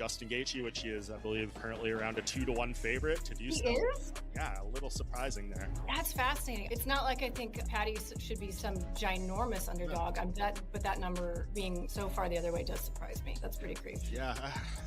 Justin Gaethje, which he is, I believe, currently around a 2-1 favorite to do so. He is? Yeah, a little surprising there. That's fascinating. It's not like I think Paddy should be some ginormous underdog. But that number being so far the other way does surprise me. That's pretty creepy. Yeah,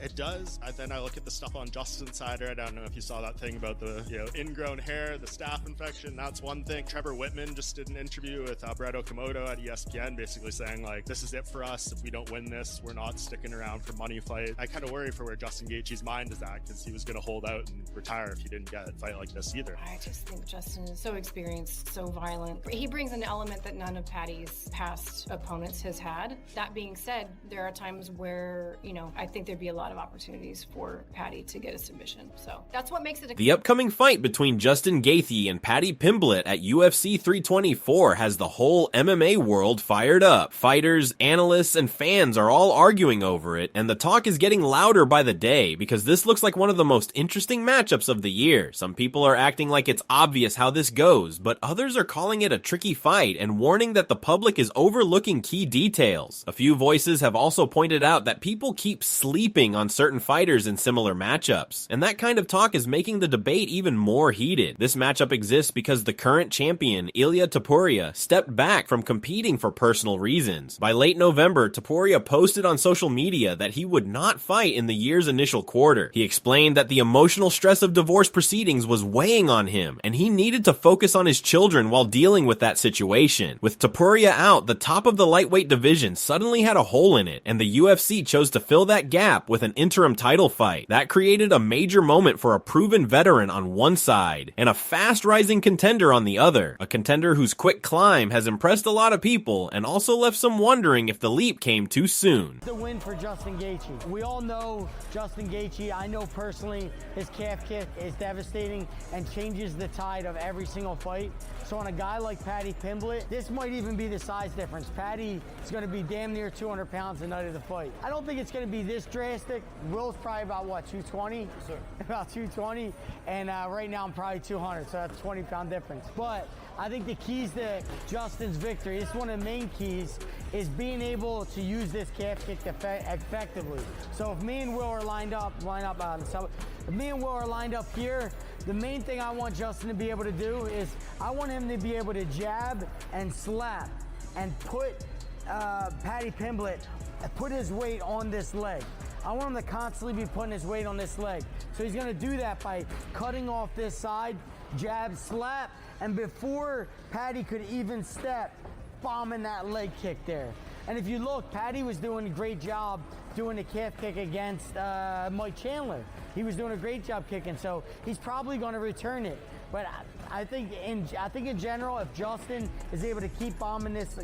it does. Then I look at the stuff on Justin Insider. I don't know if you saw that thing about the ingrown hair, the staph infection. That's one thing. Trevor Whitman just did an interview with Brett Okamoto at ESPN, basically saying like, this is it for us. If we don't win this, we're not sticking around for money fight. I kind of worry for where Justin Gaethje's mind is at, because he was going to hold out and retire if he didn't get a fight like this either. I just think Justin is so experienced, so violent. He brings an element that none of Paddy's past opponents has had. That being said, there are times where, I think there'd be a lot of opportunities for Paddy to get a submission. So that's what makes it The upcoming fight between Justin Gaethje and Paddy Pimblett at UFC 324 has the whole MMA world fired up. Fighters, analysts, and fans are all arguing over it, and the talk is getting louder by the day because this looks like one of the most interesting matchups of the year. Some people are acting like it's obvious how this goes, but others are calling it a tricky fight and warning that the public is overlooking key details. A few voices have also pointed out that people keep sleeping on certain fighters in similar matchups, and that kind of talk is making the debate even more heated. This matchup exists because the current champion, Ilia Topuria, stepped back from competing for personal reasons. By late November, Topuria posted on social media that he would not fight in the year's initial quarter. He explained that the emotional stress of divorce proceedings was weighing on him, and he needed to focus on his children while dealing with that situation. With Topuria out, the top of the lightweight division suddenly had a hole in it, and the UFC chose to fill that gap with an interim title fight. That created a major moment for a proven veteran on one side, and a fast-rising contender on the other. A contender whose quick climb has impressed a lot of people, and also left some wondering if the leap came too soon. The win for Justin Gaethje. We all know Justin Gaethje. I know personally his calf kick is devastating and changes the tide of every single fight. So on a guy like Paddy Pimblett, this might even be the size difference. Paddy is going to be damn near 200 pounds the night of the fight. I don't think it's going to be this drastic. Will's probably about, what, 220? Sure. About 220. And right now I'm probably 200, so that's a 20-pound difference. But I think the keys to Justin's victory, it's one of the main keys, is being able to use this calf kick effectively. So if me and Will are lined up here, the main thing I want Justin to be able to do is I want him to be able to jab and slap and put Paddy Pimblett, put his weight on this leg. I want him to constantly be putting his weight on this leg. So he's gonna do that by cutting off this side, jab, slap, and before Paddy could even step, bombing that leg kick there. And if you look, Paddy was doing a great job doing the calf kick against Mike Chandler. He was doing a great job kicking, so he's probably going to return it. But I think in general, if Justin is able to keep bombing this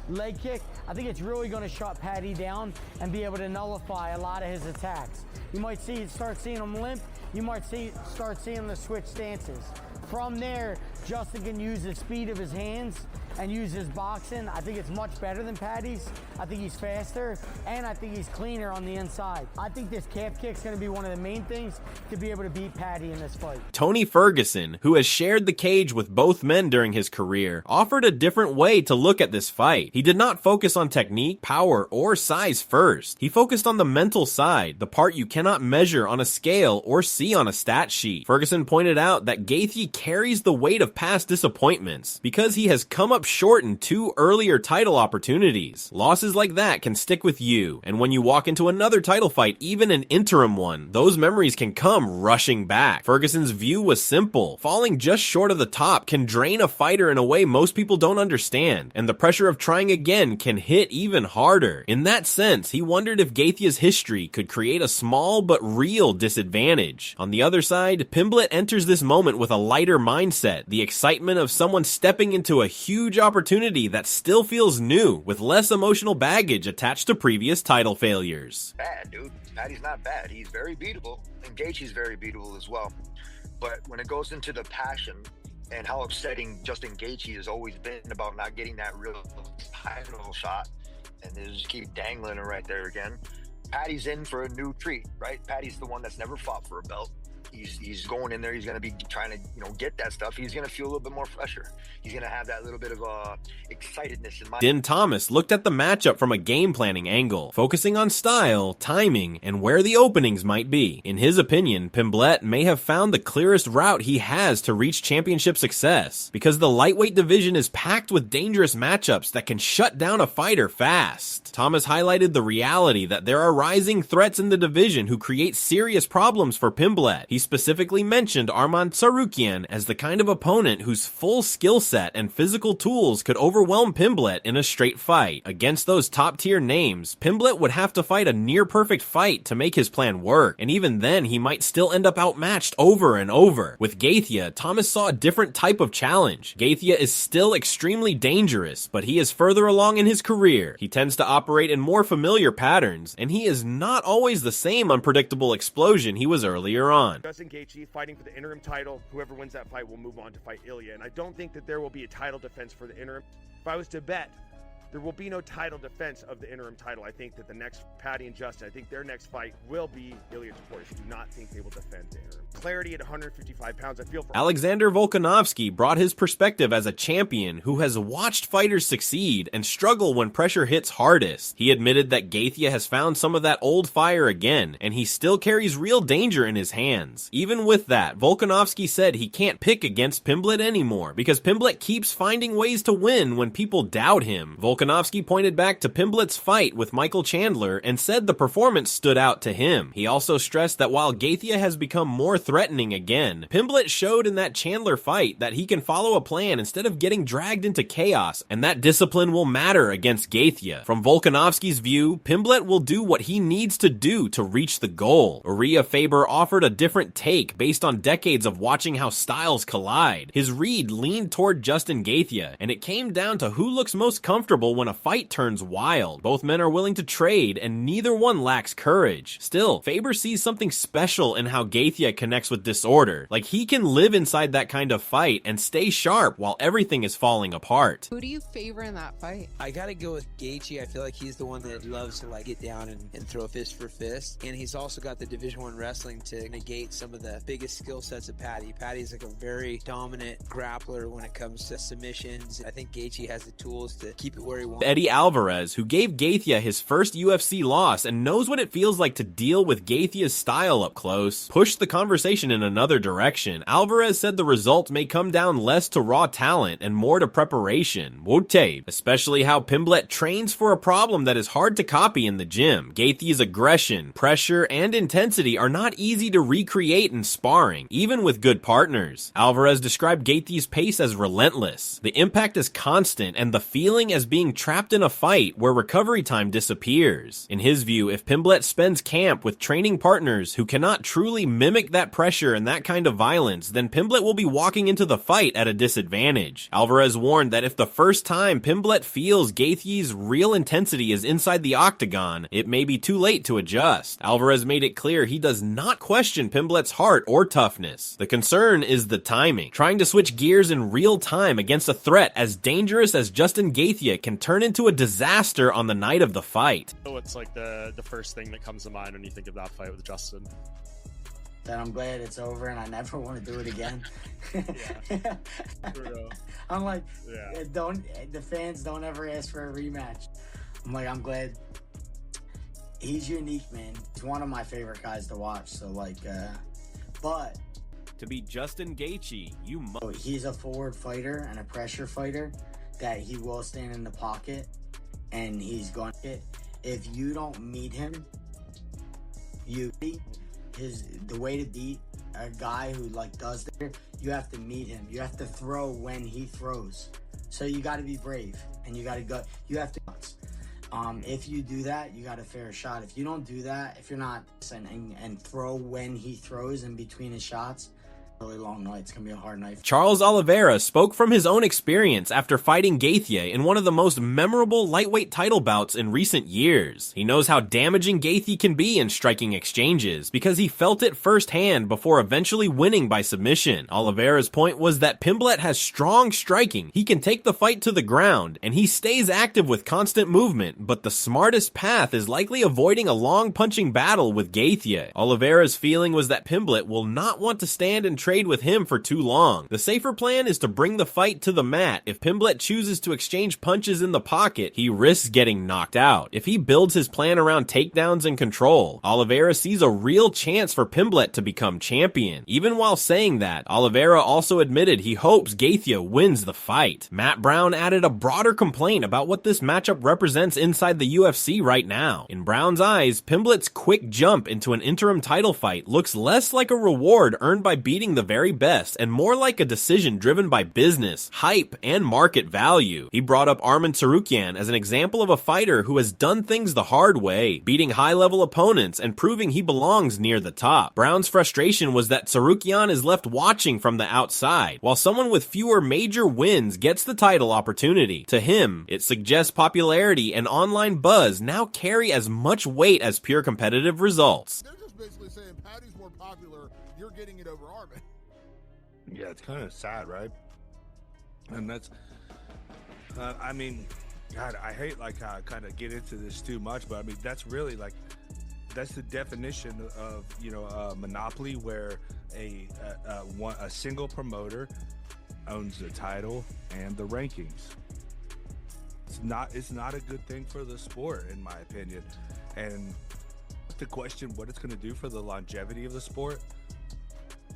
leg kick, I think it's really going to shut Paddy down and be able to nullify a lot of his attacks. You might start seeing him limp. You might start seeing him switch stances. From there, Justin can use the speed of his hands and use his boxing. I think it's much better than Paddy's. I think he's faster, and I think he's cleaner on the inside. I think this calf kick's gonna be one of the main things to be able to beat Paddy in this fight. Tony Ferguson, who has shared the cage with both men during his career, offered a different way to look at this fight. He did not focus on technique, power, or size first. He focused on the mental side, the part you cannot measure on a scale or see on a stat sheet. Ferguson pointed out that Gaethje carries the weight of past disappointments because he has come up short in 2 earlier title opportunities. Losses like that can stick with you, and when you walk into another title fight, even an interim one, those memories can come rushing back. Ferguson's view was simple. Falling just short of the top can drain a fighter in a way most people don't understand, and the pressure of trying again can hit even harder. In that sense, he wondered if Gaethje's history could create a small but real disadvantage. On the other side, Pimblett enters this moment with a lighter mindset, the excitement of someone stepping into a huge opportunity that still feels new, with less emotional baggage attached to previous title failures. Bad, dude. Paddy's not bad. He's very beatable, and Gaethje's very beatable as well. But when it goes into the passion and how upsetting Justin Gaethje has always been about not getting that real title shot, and they just keep dangling it right there again, Paddy's in for a new treat, right? Paddy's the one that's never fought for a belt. he's going in there. He's going to be trying to, get that stuff. He's going to feel a little bit more fresher. He's going to have that little bit of excitedness in mind. Din Thomas looked at the matchup from a game planning angle, focusing on style, timing, and where the openings might be. In his opinion, Pimblett may have found the clearest route he has to reach championship success, because the lightweight division is packed with dangerous matchups that can shut down a fighter fast. Thomas highlighted the reality that there are rising threats in the division who create serious problems for Pimblett. He specifically mentioned Arman Tsarukyan as the kind of opponent whose full skill set and physical tools could overwhelm Pimblett in a straight fight. Against those top-tier names, Pimblett would have to fight a near-perfect fight to make his plan work, and even then he might still end up outmatched over and over. With Gaethje, Thomas saw a different type of challenge. Gaethje is still extremely dangerous, but he is further along in his career. He tends to operate in more familiar patterns, and he is not always the same unpredictable explosion he was earlier on. Justin Gaethje fighting for the interim title. Whoever wins that fight will move on to fight Ilya, and I don't think that there will be a title defense for the interim. If I was to bet, there will be no title defense of the interim title. I think that the next Paddy and Justin, I think their next fight will be Ilya Topuria. I do not think they will defend the interim. Clarity at 155 pounds, I feel for Alexander Volkanovski brought his perspective as a champion who has watched fighters succeed and struggle when pressure hits hardest. He admitted that Gaethje has found some of that old fire again, and he still carries real danger in his hands. Even with that, Volkanovski said he can't pick against Pimblett anymore because Pimblett keeps finding ways to win when people doubt him. Volkanovski pointed back to Pimblett's fight with Michael Chandler and said the performance stood out to him. He also stressed that while Gaethje has become more threatening again, Pimblett showed in that Chandler fight that he can follow a plan instead of getting dragged into chaos, and that discipline will matter against Gaethje. From Volkanovski's view, Pimblett will do what he needs to do to reach the goal. Uriah Faber offered a different take based on decades of watching how styles collide. His read leaned toward Justin Gaethje, and it came down to who looks most comfortable when a fight turns wild. Both men are willing to trade, and neither one lacks courage. Still, Faber sees something special in how Gaethje connects with disorder. Like, he can live inside that kind of fight and stay sharp while everything is falling apart. Who do you favor in that fight? I gotta go with Gaethje. I feel like he's the one that loves to get down and throw fist for fist, and he's also got the Division I wrestling to negate some of the biggest skill sets of Paddy. Paddy's like a very dominant grappler when it comes to submissions. I think Gaethje has the tools to keep it where he wants. Eddie Alvarez, who gave Gaethje his first UFC loss and knows what it feels like to deal with Gaethje's style up close, pushed the conversation in another direction. Alvarez said the result may come down less to raw talent and more to preparation, especially how Pimblett trains for a problem that is hard to copy in the gym. Gaethje's aggression, pressure, and intensity are not easy to recreate in sparring, even with good partners. Alvarez described Gaethje's pace as relentless. The impact is constant, and the feeling as being trapped in a fight where recovery time disappears. In his view, if Pimblett spends camp with training partners who cannot truly mimic that pressure and that kind of violence, then Pimblett will be walking into the fight at a disadvantage. Alvarez warned that if the first time Pimblett feels Gaethje's real intensity is inside the octagon, it may be too late to adjust. Alvarez made it clear he does not question Pimblett's heart or toughness. The concern is the timing. Trying to switch gears in real time against a threat as dangerous as Justin Gaethje can turn into a disaster on the night of the fight. What's like the first thing that comes to mind when you think of that fight with Justin? That I'm glad it's over and I never want to do it again. Yeah. I'm like, the fans don't ever ask for a rematch. I'm like, I'm glad. He's unique, man. He's one of my favorite guys to watch. So but to beat Justin Gaethje, he's a forward fighter and a pressure fighter that he will stand in the pocket and he's going to hit. If you don't meet him, the way to beat a guy who does that, you have to meet him. You have to throw when he throws. So you got to be brave and you got to go. You have to. If you do that, you got a fair shot. If you don't do that, if you're not and throw when he throws in between his shots, really long night. It's gonna be a hard night. Charles Oliveira spoke from his own experience after fighting Gaethje in one of the most memorable lightweight title bouts in recent years. He knows how damaging Gaethje can be in striking exchanges because he felt it firsthand before eventually winning by submission. Oliveira's point was that Pimblett has strong striking, he can take the fight to the ground, and he stays active with constant movement, but the smartest path is likely avoiding a long punching battle with Gaethje. Oliveira's feeling was that Pimblett will not want to stand and trade with him for too long. The safer plan is to bring the fight to the mat. If Pimblett chooses to exchange punches in the pocket, he risks getting knocked out. If he builds his plan around takedowns and control, Oliveira sees a real chance for Pimblett to become champion. Even while saying that, Oliveira also admitted he hopes Gaethje wins the fight. Matt Brown added a broader complaint about what this matchup represents inside the UFC right now. In Brown's eyes, Pimblett's quick jump into an interim title fight looks less like a reward earned by beating the very best and more like a decision driven by business, hype, and market value. He brought up Arman Tsarukyan as an example of a fighter who has done things the hard way, beating high-level opponents and proving he belongs near the top. Brown's frustration was that Tsarukyan is left watching from the outside, while someone with fewer major wins gets the title opportunity. To him, it suggests popularity and online buzz now carry as much weight as pure competitive results. They're just basically saying Paddy's more popular, you're getting it over Arman. Yeah, it's kind of sad, right? And that's, I mean, God, I hate like how I kind of get into this too much, but I mean, that's really like, that's the definition of, you know, a monopoly where a single promoter owns the title and the rankings. It's not a good thing for the sport, in my opinion. And the question, what it's going to do for the longevity of the sport,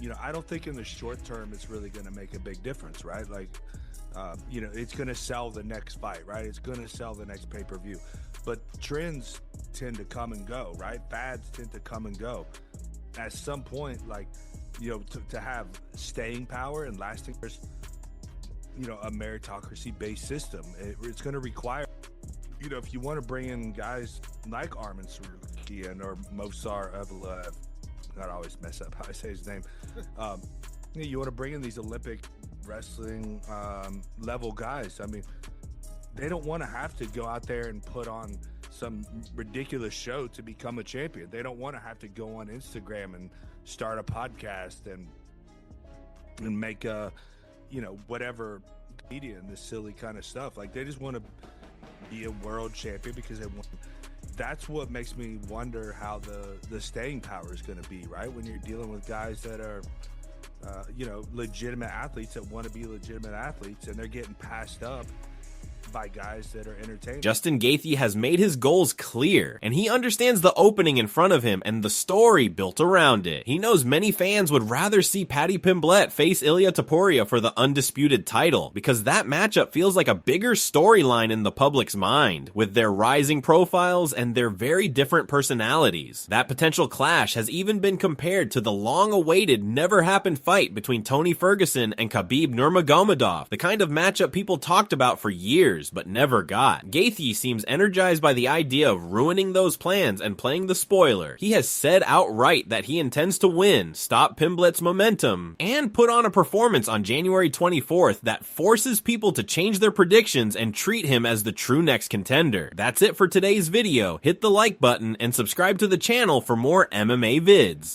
you know, I don't think in the short term it's really going to make a big difference, right? Like, you know, it's going to sell the next fight, right? It's going to sell the next pay-per-view. But trends tend to come and go, right? Fads tend to come and go. At some point, like, you know, to have staying power and lasting, there's, you know, a meritocracy-based system. It's going to require, you know, if you want to bring in guys like Arman Tsarukyan or Movsar Evloev, I always mess up how I say his name. You want to bring in these Olympic wrestling level guys. I mean, they don't want to have to go out there and put on some ridiculous show to become a champion. They don't want to have to go on Instagram and start a podcast and make a, you know, whatever media and this silly kind of stuff. Like, they just want to be a world champion because they want. That's what makes me wonder how the staying power is going to be, right? When you're dealing with guys that are, you know, legitimate athletes that want to be legitimate athletes, and they're getting passed up by guys that are entertaining. Justin Gaethje has made his goals clear, and he understands the opening in front of him and the story built around it. He knows many fans would rather see Paddy Pimblett face Ilia Topuria for the undisputed title, because that matchup feels like a bigger storyline in the public's mind, with their rising profiles and their very different personalities. That potential clash has even been compared to the long-awaited, never-happened fight between Tony Ferguson and Khabib Nurmagomedov, the kind of matchup people talked about for years but never got. Gaethje seems energized by the idea of ruining those plans and playing the spoiler. He has said outright that he intends to win, stop Pimblett's momentum, and put on a performance on January 24th that forces people to change their predictions and treat him as the true next contender. That's it for today's video. Hit the like button and subscribe to the channel for more MMA vids.